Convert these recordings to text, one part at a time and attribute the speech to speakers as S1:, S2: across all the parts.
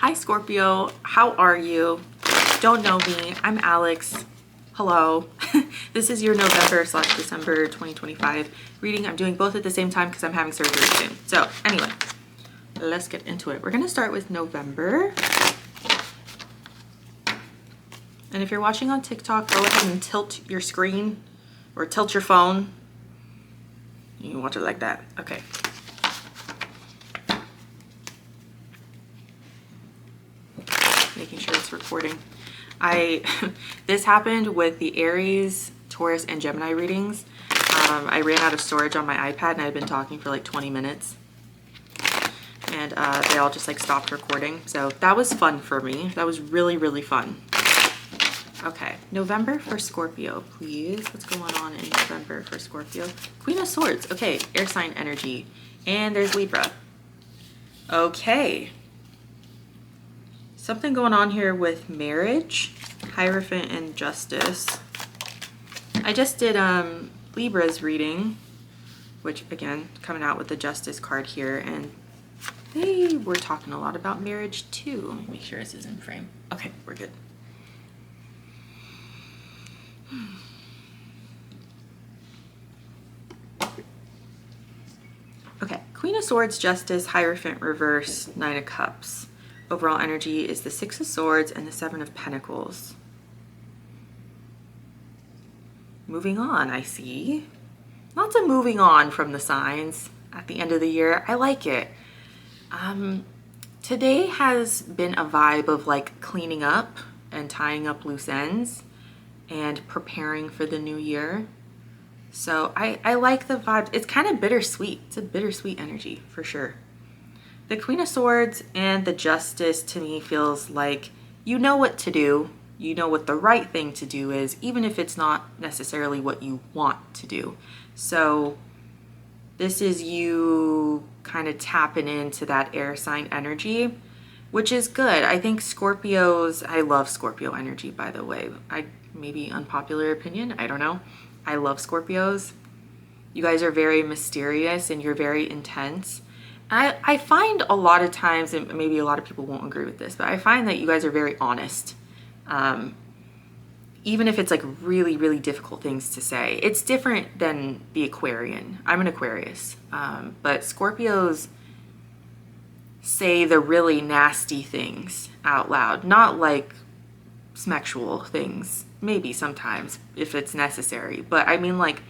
S1: Hi Scorpio, how are you? Don't know me, I'm Alex. Hello. This is your November/December 2025 reading. I'm doing both at the same time because I'm having surgery soon. So anyway, let's get into it. We're gonna start with November. And if you're watching on TikTok, go ahead and tilt your screen or tilt your phone. You can watch it like that. Okay. Making sure it's recording. This happened with the Aries, Taurus, and Gemini readings. I ran out of storage on my iPad and I've been talking for like 20 minutes. And they all just like stopped recording. So that was fun for me. That was really, really fun. Okay, November for Scorpio, please. What's going on in November for Scorpio? Queen of Swords. Okay, air sign energy. And there's Libra. Okay. Something going on here with marriage, Hierophant, and Justice. I just did Libra's reading, which again, coming out with the Justice card here, and they were talking a lot about marriage too. Let me make sure this is in frame. Okay, we're good. Okay, Queen of Swords, Justice, Hierophant, reverse, Nine of Cups. Overall energy is the Six of Swords and the Seven of Pentacles. Moving on, I see. Lots of moving on from the signs at the end of the year. I like it. Today has been a vibe of like cleaning up and tying up loose ends and preparing for the new year. So I like the vibe. It's kind of bittersweet. It's a bittersweet energy for sure. The Queen of Swords and the Justice to me feels like you know what to do. You know what the right thing to do is, even if it's not necessarily what you want to do. So this is you kind of tapping into that air sign energy, which is good. I think Scorpios, I love Scorpio energy, by the way. Maybe unpopular opinion, I don't know. I love Scorpios. You guys are very mysterious and you're very intense. I find a lot of times, and maybe a lot of people won't agree with this, but I find that you guys are very honest. Even if it's like really, really difficult things to say. It's different than the Aquarian. I'm an Aquarius. But Scorpios say the really nasty things out loud. Not like sexual things. Maybe sometimes if it's necessary. But I mean like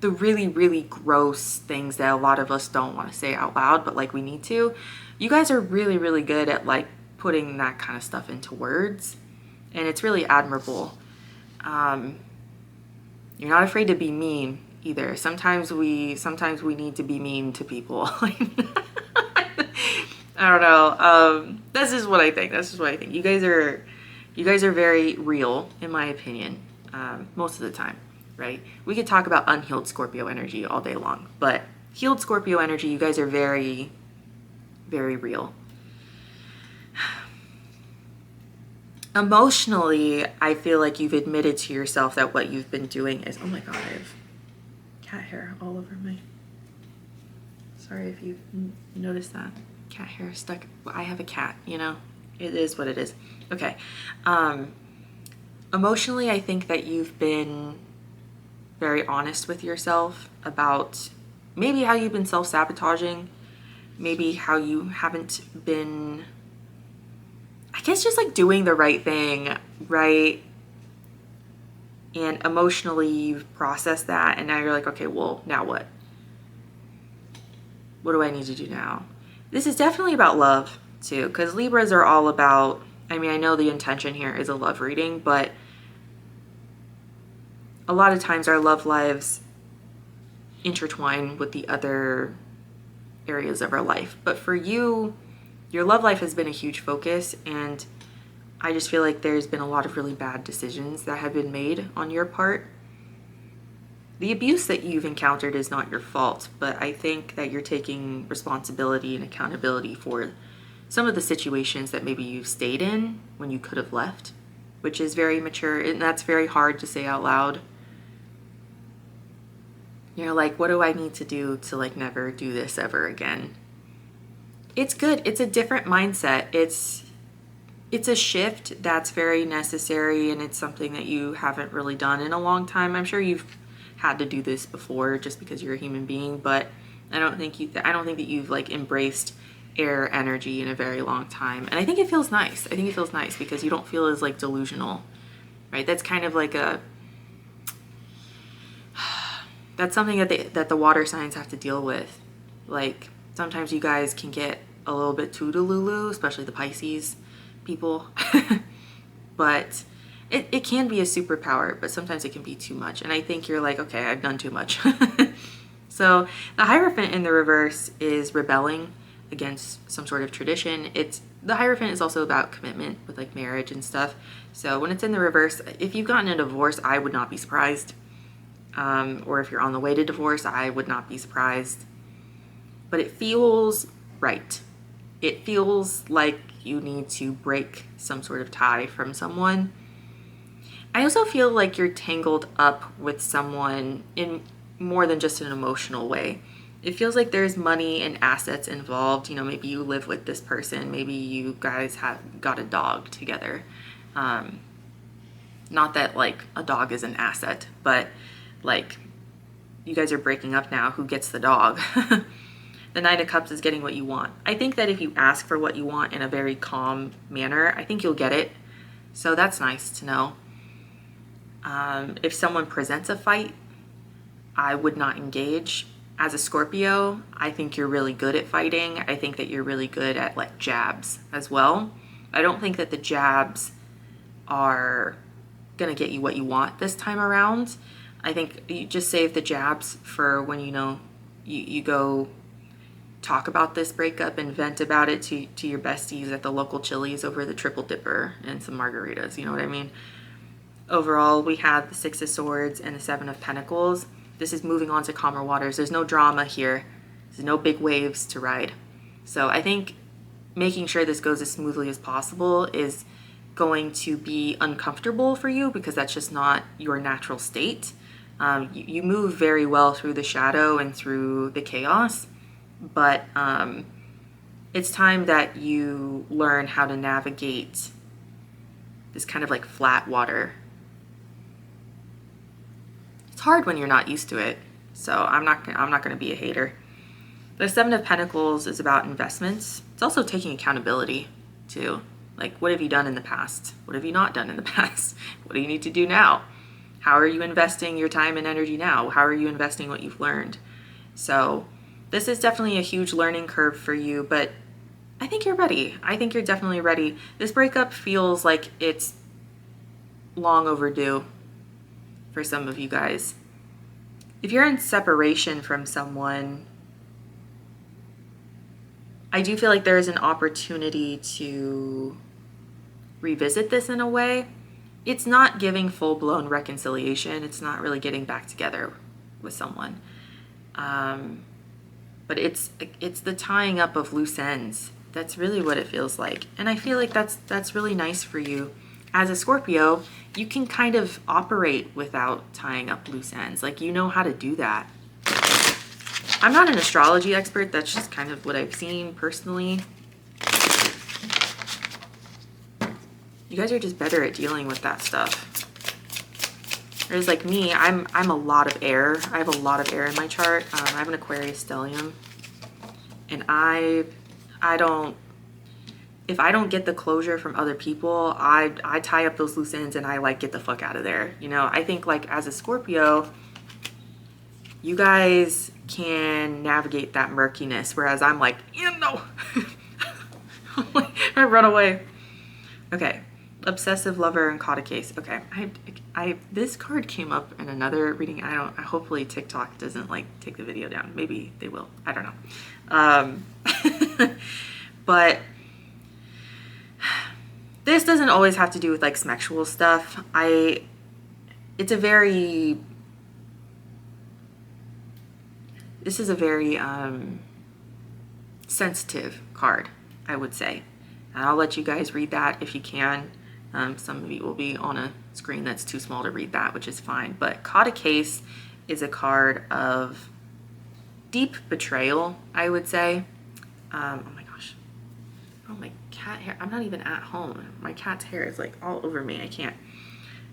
S1: the really, really gross things that a lot of us don't want to say out loud, but like we need to. You guys are really, really good at like putting that kind of stuff into words, and it's really admirable. You're not afraid to be mean either. Sometimes we need to be mean to people. I don't know. This is what I think. You guys are very real, in my opinion, most of the time. Right? We could talk about unhealed Scorpio energy all day long, but healed Scorpio energy, you guys are very, very real. Emotionally, I feel like you've admitted to yourself that what you've been doing is, oh my God, I have cat hair all over my, sorry if you noticed that. Cat hair stuck. I have a cat, you know, it is what it is. Okay. Emotionally, I think that you've been very honest with yourself about maybe how you've been self-sabotaging, maybe how you haven't been, I guess, just like doing the right thing, right? And emotionally you've processed that and now you're like, okay, well, now what? What do I need to do now? This is definitely about love too, because Libras are all about, I mean, I know the intention here is a love reading, but a lot of times our love lives intertwine with the other areas of our life. But for you, your love life has been a huge focus, and I just feel like there's been a lot of really bad decisions that have been made on your part. The abuse that you've encountered is not your fault, but I think that you're taking responsibility and accountability for some of the situations that maybe you've stayed in when you could have left, which is very mature, and that's very hard to say out loud. You're like, what do I need to do to like never do this ever again? It's good. It's a different mindset. It's it's a shift that's very necessary, and it's something that you haven't really done in a long time. I'm sure you've had to do this before just because you're a human being, but I don't think that you've like embraced air energy in a very long time. And I think it feels nice. I think it feels nice because you don't feel as like delusional, right? That's kind of like that's something that the water signs have to deal with. Like sometimes you guys can get a little bit too delulu, especially the Pisces people. But it can be a superpower, but sometimes it can be too much. And I think you're like, okay, I've done too much. So the Hierophant in the reverse is rebelling against some sort of tradition. The Hierophant is also about commitment with like marriage and stuff. So when it's in the reverse, if you've gotten a divorce, I would not be surprised. Or if you're on the way to divorce, I would not be surprised. But it feels right. It feels like you need to break some sort of tie from someone. I also feel like you're tangled up with someone in more than just an emotional way. It feels like there's money and assets involved. You know, maybe you live with this person. Maybe you guys have got a dog together. Not that like a dog is an asset, but like you guys are breaking up now. Who gets the dog? The Nine of Cups is getting what you want. I think that if you ask for what you want in a very calm manner, I think you'll get it. So that's nice to know. If someone presents a fight, I would not engage. As a Scorpio, I think you're really good at fighting. I think that you're really good at like jabs as well. I don't think that the jabs are gonna get you what you want this time around. I think you just save the jabs for when you go talk about this breakup and vent about it to your besties at the local Chili's over the Triple Dipper and some margaritas, you know what I mean? Overall, we have the Six of Swords and the Seven of Pentacles. This is moving on to calmer waters. There's no drama here. There's no big waves to ride. So I think making sure this goes as smoothly as possible is going to be uncomfortable for you because that's just not your natural state. You move very well through the shadow and through the chaos, but it's time that you learn how to navigate this kind of like flat water. It's hard when you're not used to it, so I'm not going to be a hater. The Seven of Pentacles is about investments. It's also taking accountability too. Like, what have you done in the past? What have you not done in the past? What do you need to do now? How are you investing your time and energy now? How are you investing what you've learned? So this is definitely a huge learning curve for you, but I think you're ready. I think you're definitely ready. This breakup feels like it's long overdue for some of you guys. If you're in separation from someone, I do feel like there is an opportunity to revisit this in a way. It's not giving full-blown reconciliation. It's not really getting back together with someone. But it's the tying up of loose ends. That's really what it feels like. And I feel like that's really nice for you. As a Scorpio, you can kind of operate without tying up loose ends. Like, you know how to do that. I'm not an astrology expert. That's just kind of what I've seen personally. You guys are just better at dealing with that stuff. Whereas like me, I'm a lot of air. I have a lot of air in my chart. I have an Aquarius stellium. And if I don't get the closure from other people, I tie up those loose ends and I like get the fuck out of there. You know, I think like as a Scorpio, you guys can navigate that murkiness. Whereas I'm like, no, I run away. Okay. Obsessive lover and caught a case. Okay. This card came up in another reading. Hopefully TikTok doesn't like take the video down. Maybe they will. I don't know. But this doesn't always have to do with like sexual stuff. This is a very sensitive card, I would say. And I'll let you guys read that if you can. Some of you will be on a screen that's too small to read that, which is fine. But caught a case is a card of deep betrayal, I would say. Oh my gosh. Oh, my cat hair. I'm not even at home. My cat's hair is like all over me. I can't.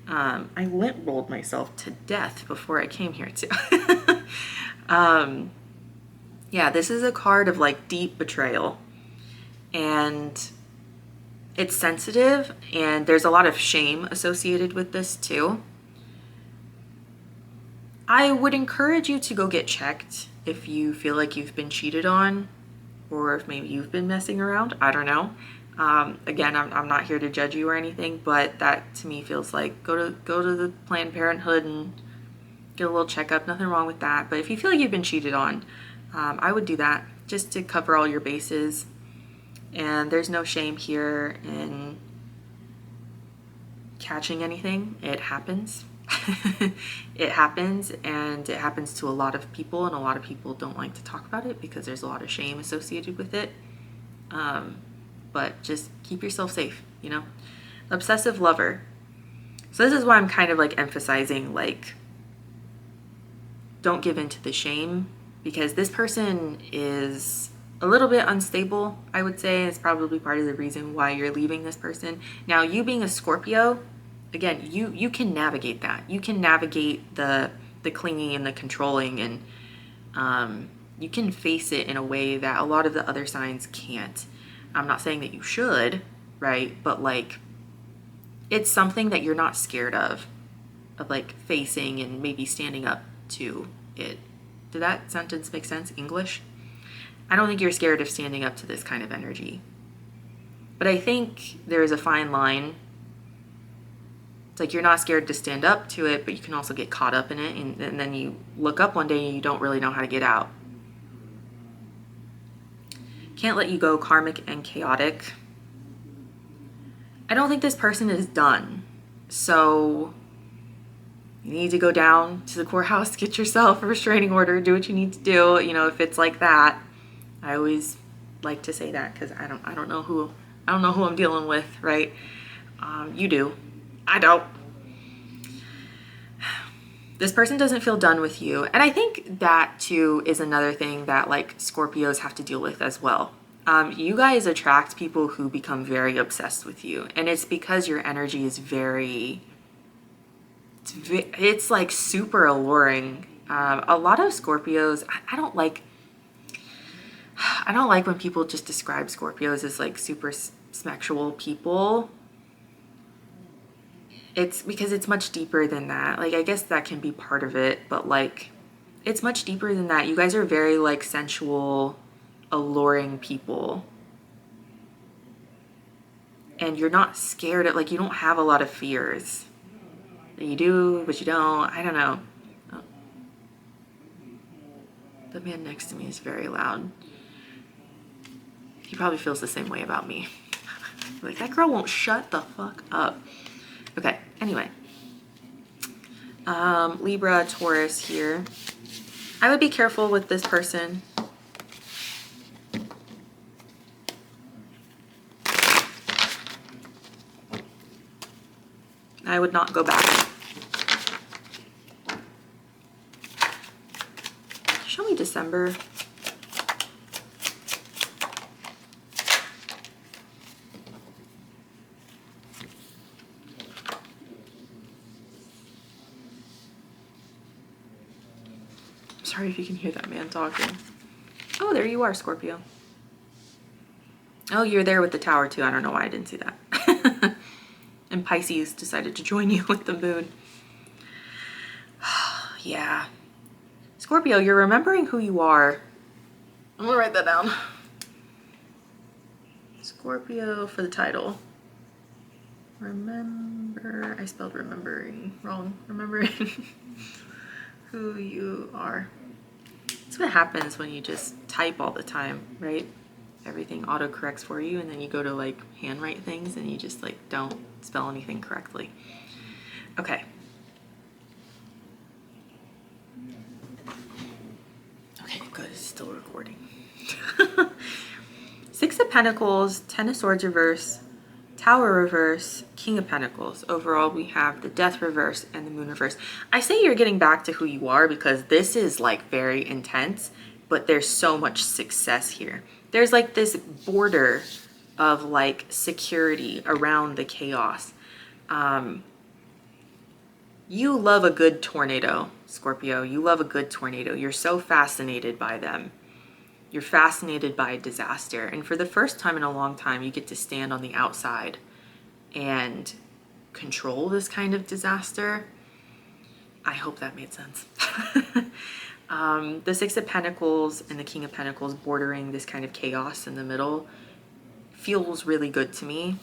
S1: I lint rolled myself to death before I came here too. Yeah, this is a card of like deep betrayal, and it's sensitive, and there's a lot of shame associated with this too. I would encourage you to go get checked if you feel like you've been cheated on, or if maybe you've been messing around. I don't know. Again, I'm not here to judge you or anything, but that to me feels like go to the Planned Parenthood and get a little checkup. Nothing wrong with that. But if you feel like you've been cheated on, I would do that just to cover all your bases. And there's no shame here in catching anything. It happens. It happens, and it happens to a lot of people, and a lot of people don't like to talk about it because there's a lot of shame associated with it. But just keep yourself safe, you know? Obsessive lover. So this is why I'm kind of like emphasizing, like, don't give in to the shame, because this person is a little bit unstable, I would say. It's probably part of the reason why you're leaving this person. Now, you being a Scorpio, again, you can navigate that. You can navigate the clinging and the controlling, and you can face it in a way that a lot of the other signs can't. I'm not saying that you should, right? But like, it's something that you're not scared of like facing and maybe standing up to it. Did that sentence make sense? English? I don't think you're scared of standing up to this kind of energy. But I think there is a fine line. It's like you're not scared to stand up to it, but you can also get caught up in it, and then you look up one day and you don't really know how to get out. Can't let you go, karmic and chaotic. I don't think this person is done. So you need to go down to the courthouse, get yourself a restraining order, do what you need to do. You know, if it's like that, I always like to say that because I don't know who I'm dealing with, right? You do. I don't. This person doesn't feel done with you. And I think that too is another thing that like Scorpios have to deal with as well. You guys attract people who become very obsessed with you. And it's because your energy is it's like super alluring. A lot of Scorpios, I don't like when people just describe Scorpios as like super sexual people. It's because it's much deeper than that. Like, I guess that can be part of it, but like, it's much deeper than that. You guys are very like sensual, alluring people. And you're not scared of, like, you don't have a lot of fears. You do, but you don't. I don't know. Oh. The man next to me is very loud. He probably feels the same way about me. Like, that girl won't shut the fuck up. Okay, anyway. Libra, Taurus here. I would be careful with this person. I would not go back. Show me December. Sorry if you can hear that man talking. Oh, there you are, Scorpio. Oh, you're there with the tower too. I don't know why I didn't see that. And Pisces decided to join you with the moon. Yeah. Scorpio, you're remembering who you are. I'm gonna write that down. Scorpio for the title. Remember, I spelled remembering wrong. Remembering who you are. That's what happens when you just type all the time, right? Everything autocorrects for you, and then you go to like handwrite things and you just like don't spell anything correctly. Okay. Okay, good. It's still recording. Six of Pentacles, Ten of Swords reverse, Tower reverse, King of Pentacles. Overall, we have the Death reverse and the Moon reverse. I say you're getting back to who you are because this is like very intense, but there's so much success here. There's like this border of like security around the chaos. You love a good tornado, Scorpio. You love a good tornado. You're so fascinated by them. You're fascinated by disaster. And for the first time in a long time, you get to stand on the outside and control this kind of disaster. I hope that made sense. The Six of Pentacles and the King of Pentacles bordering this kind of chaos in the middle feels really good to me.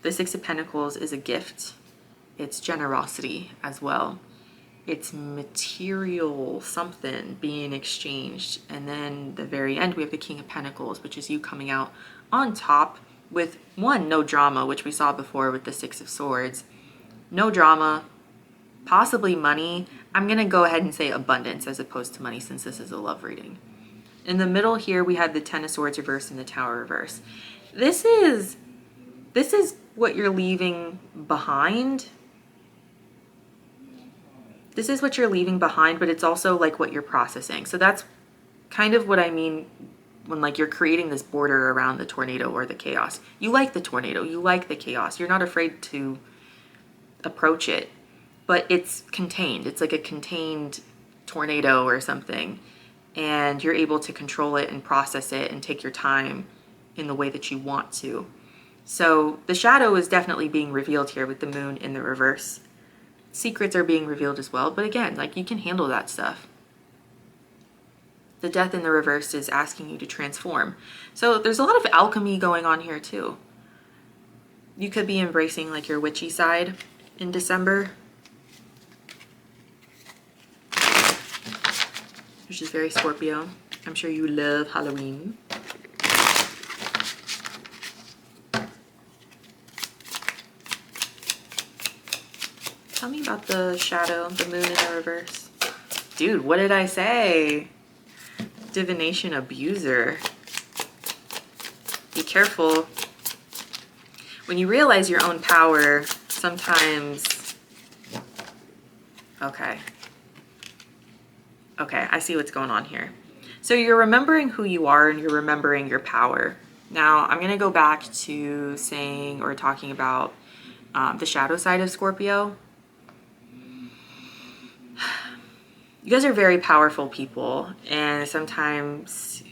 S1: The Six of Pentacles is a gift. It's generosity as well. It's material something being exchanged. And then the very end, we have the King of Pentacles, which is you coming out on top with one, no drama, which we saw before with the Six of Swords. No drama, possibly money. I'm going to go ahead and say abundance as opposed to money since this is a love reading. In the middle here, we have the Ten of Swords reverse and the Tower reverse. This is what you're leaving behind. This is what you're leaving behind, but it's also like what you're processing. So that's kind of what I mean when like you're creating this border around the tornado or the chaos. You like the tornado, you like the chaos. You're not afraid to approach it, but it's contained. It's like a contained tornado or something. And you're able to control it and process it and take your time in the way that you want to. So the shadow is definitely being revealed here with the moon in the reverse. Secrets are being revealed as well, but again, like you can handle that stuff. The death in the reverse is asking you to transform. So there's a lot of alchemy going on here too. You could be embracing like your witchy side in December, which is very Scorpio. I'm sure you love Halloween. Tell me about the shadow, the moon in the reverse. Dude, what did I say? Divination abuser. Be careful. When you realize your own power, sometimes... Okay, I see what's going on here. So you're remembering who you are and you're remembering your power. Now, I'm going to go back to saying or talking about the shadow side of Scorpio. You guys are very powerful people, and sometimes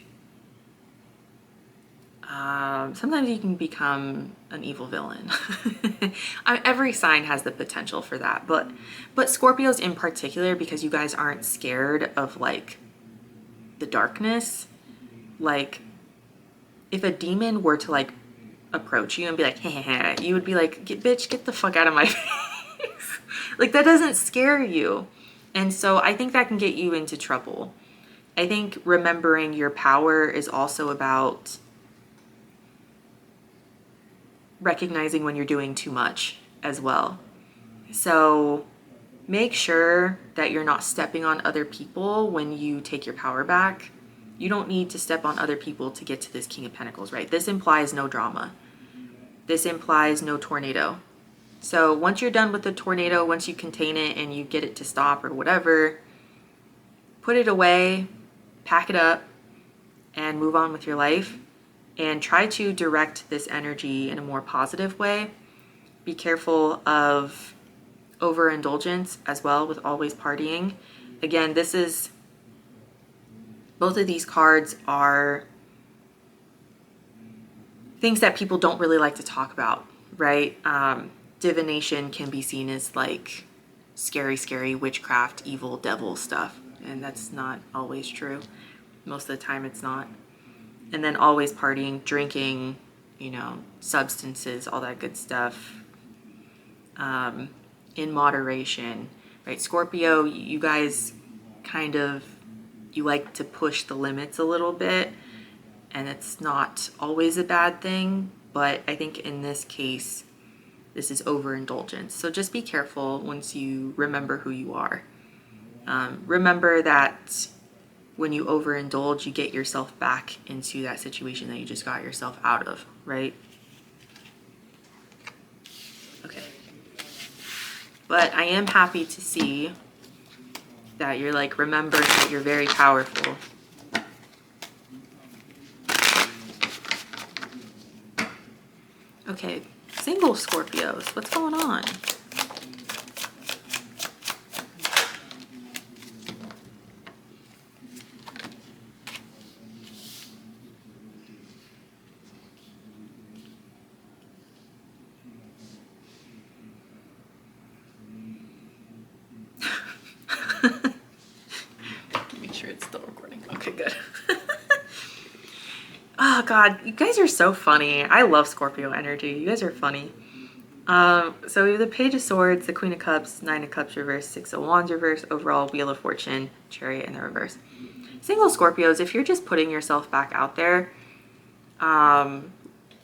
S1: you can become an evil villain. Every sign has the potential for that, but Scorpios in particular, because you guys aren't scared of like the darkness. Like if a demon were to like approach you and be like, hey, you would be like, bitch, get the fuck out of my face. Like that doesn't scare you. And so I think that can get you into trouble. I think remembering your power is also about recognizing when you're doing too much as well. So make sure that you're not stepping on other people when you take your power back. You don't need to step on other people to get to this King of Pentacles, right? This implies no drama. This implies no tornado. So once you're done with the tornado, once you contain it and you get it to stop or whatever, put it away, pack it up, and move on with your life. And try to direct this energy in a more positive way. Be careful of overindulgence as well with always partying. Again, both of these cards are things that people don't really like to talk about, right? Divination can be seen as like scary witchcraft, evil, devil stuff. And that's not always true. Most of the time it's not. And then always partying, drinking, substances, all that good stuff. In moderation, right? Scorpio, you guys you like to push the limits a little bit. And it's not always a bad thing. But I think in this case, this is overindulgence. So just be careful once you remember who you are. Remember that when you overindulge, you get yourself back into that situation that you just got yourself out of, right? Okay. But I am happy to see that you're like remembering that you're very powerful. Okay, single Scorpios, what's going on? Make sure it's still recording. Okay, good. Oh God, you guys are so funny. I love Scorpio energy. You guys are funny. So we have the Page of Swords, the Queen of Cups, Nine of Cups reverse, Six of Wands reverse, overall Wheel of Fortune, Chariot in the reverse. Single Scorpios, if you're just putting yourself back out there, you're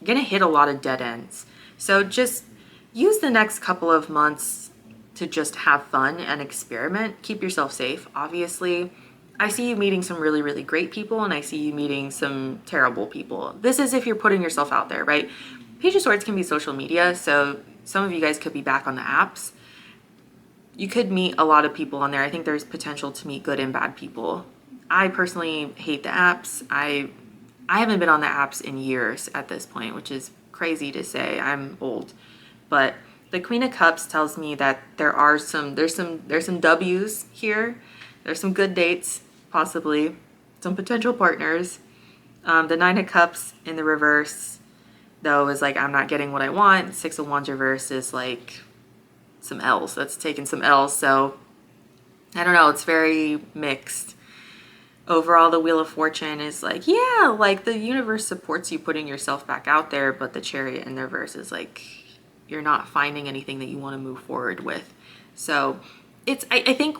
S1: gonna hit a lot of dead ends. So just use the next couple of months to just have fun and experiment. Keep yourself safe, obviously. I see you meeting some really, really great people, and I see you meeting some terrible people. This is if you're putting yourself out there, right? Page of Swords can be social media, so some of you guys could be back on the apps. You could meet a lot of people on there. I think there's potential to meet good and bad people. I personally hate the apps. I haven't been on the apps in years at this point, which is crazy to say. I'm old. But the Queen of Cups tells me that there's some W's here. There's some good dates, possibly. Some potential partners. The Nine of Cups in the reverse, though, is like, I'm not getting what I want. Six of Wands reverse is like some L's. That's taking some L's. So I don't know. It's very mixed. Overall, the Wheel of Fortune is like, yeah, like the universe supports you putting yourself back out there, but the Chariot in the reverse is like, you're not finding anything that you want to move forward with. So it's, I think,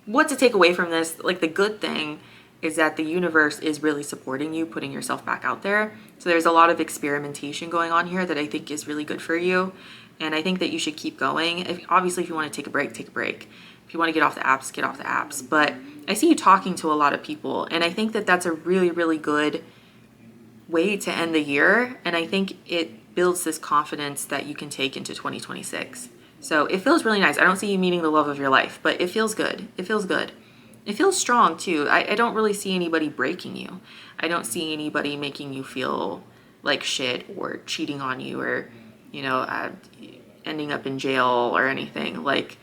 S1: what to take away from this, like the good thing is that the universe is really supporting you putting yourself back out there. So there's a lot of experimentation going on here that I think is really good for you. And I think that you should keep going. Obviously, if you want to take a break, take a break. If you want to get off the apps, get off the apps. But I see you talking to a lot of people, and I think that that's a really, really good way to end the year. And I think it builds this confidence that you can take into 2026. So it feels really nice. I don't see you meeting the love of your life, but it feels good. It feels good. It feels strong too. I don't really see anybody breaking you. I don't see anybody making you feel like shit or cheating on you or, you know, ending up in jail or anything. Like,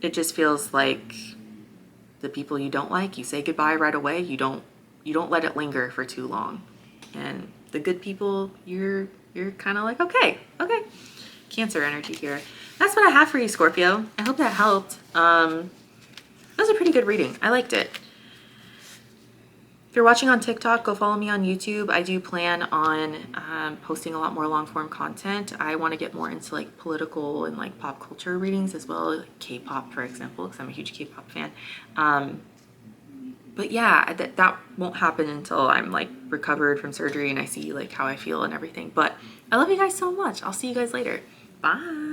S1: it just feels like the people you don't like, you say goodbye right away. You don't let it linger for too long. And the good people, you're kind of like, okay. Cancer energy here. That's what I have for you, Scorpio. I hope that helped. That was a pretty good reading. I liked it. If you're watching on TikTok, go follow me on YouTube. I do plan on posting a lot more long form content. I want to get more into like political and like pop culture readings as well, like K-pop, for example, because I'm a huge K-pop fan. But yeah, that won't happen until I'm like recovered from surgery and I see like how I feel and everything. But I love you guys so much. I'll see you guys later. Bye.